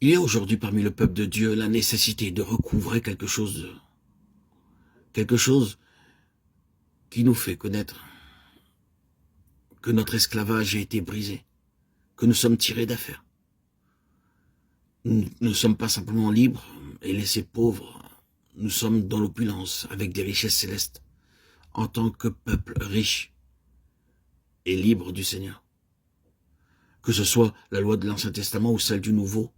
Il y a aujourd'hui parmi le peuple de Dieu la nécessité de recouvrer quelque chose qui nous fait connaître que notre esclavage a été brisé, que nous sommes tirés d'affaire. Nous ne sommes pas simplement libres et laissés pauvres, nous sommes dans l'opulence avec des richesses célestes en tant que peuple riche et libre du Seigneur. Que ce soit la loi de l'Ancien Testament ou celle du Nouveau,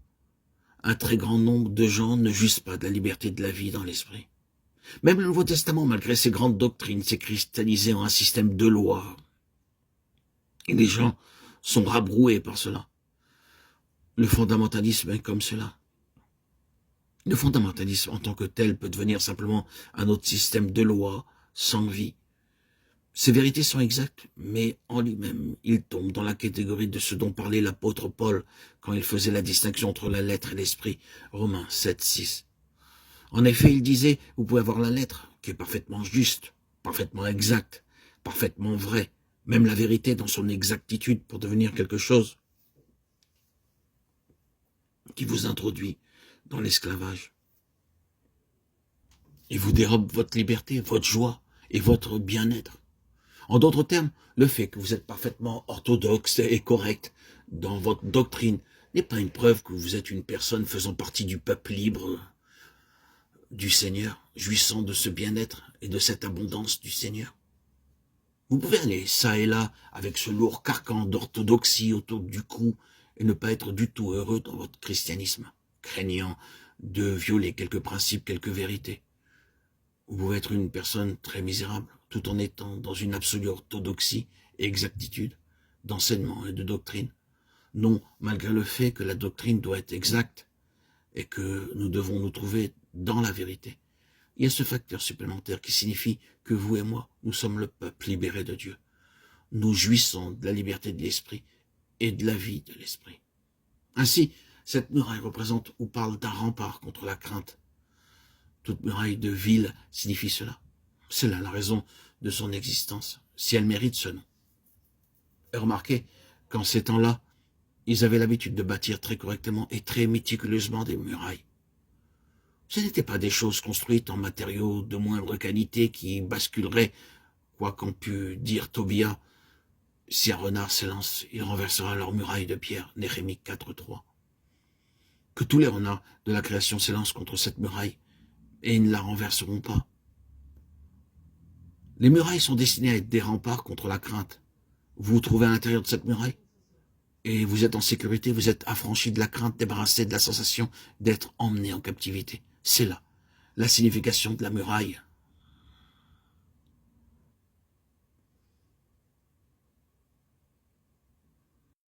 un très grand nombre de gens ne jouissent pas de la liberté de la vie dans l'esprit. Même le Nouveau Testament, malgré ses grandes doctrines, s'est cristallisé en un système de loi. Et les gens sont rabroués par cela. Le fondamentalisme est comme cela. Le fondamentalisme en tant que tel peut devenir simplement un autre système de loi sans vie. Ces vérités sont exactes, mais en lui-même, il tombe dans la catégorie de ce dont parlait l'apôtre Paul quand il faisait la distinction entre la lettre et l'esprit. Romains 7, 6. En effet, il disait, vous pouvez avoir la lettre, qui est parfaitement juste, parfaitement exacte, parfaitement vraie, même la vérité dans son exactitude pour devenir quelque chose qui vous introduit dans l'esclavage. Et vous dérobe votre liberté, votre joie et votre bien-être. En d'autres termes, le fait que vous êtes parfaitement orthodoxe et correct dans votre doctrine n'est pas une preuve que vous êtes une personne faisant partie du peuple libre du Seigneur, jouissant de ce bien-être et de cette abondance du Seigneur. Vous pouvez aller ça et là avec ce lourd carcan d'orthodoxie autour du cou et ne pas être du tout heureux dans votre christianisme, craignant de violer quelques principes, quelques vérités. Vous pouvez être une personne très misérable, tout en étant dans une absolue orthodoxie et exactitude d'enseignement et de doctrine. Non, malgré le fait que la doctrine doit être exacte et que nous devons nous trouver dans la vérité. Il y a ce facteur supplémentaire qui signifie que vous et moi, nous sommes le peuple libéré de Dieu. Nous jouissons de la liberté de l'esprit et de la vie de l'esprit. Ainsi, cette muraille représente ou parle d'un rempart contre la crainte. Toute muraille de ville signifie cela. C'est là la raison de son existence, si elle mérite ce nom. Et remarquez qu'en ces temps-là, ils avaient l'habitude de bâtir très correctement et très méticuleusement des murailles. Ce n'étaient pas des choses construites en matériaux de moindre qualité qui basculeraient, quoi qu'en pût dire Tobia. Si un renard s'élance, il renversera leur muraille de pierre, Néhémie 4.3. Que tous les renards de la création s'élancent contre cette muraille, et ils ne la renverseront pas. Les murailles sont destinées à être des remparts contre la crainte. Vous vous trouvez à l'intérieur de cette muraille, et vous êtes en sécurité, vous êtes affranchi de la crainte, débarrassé de la sensation d'être emmené en captivité. C'est là la signification de la muraille.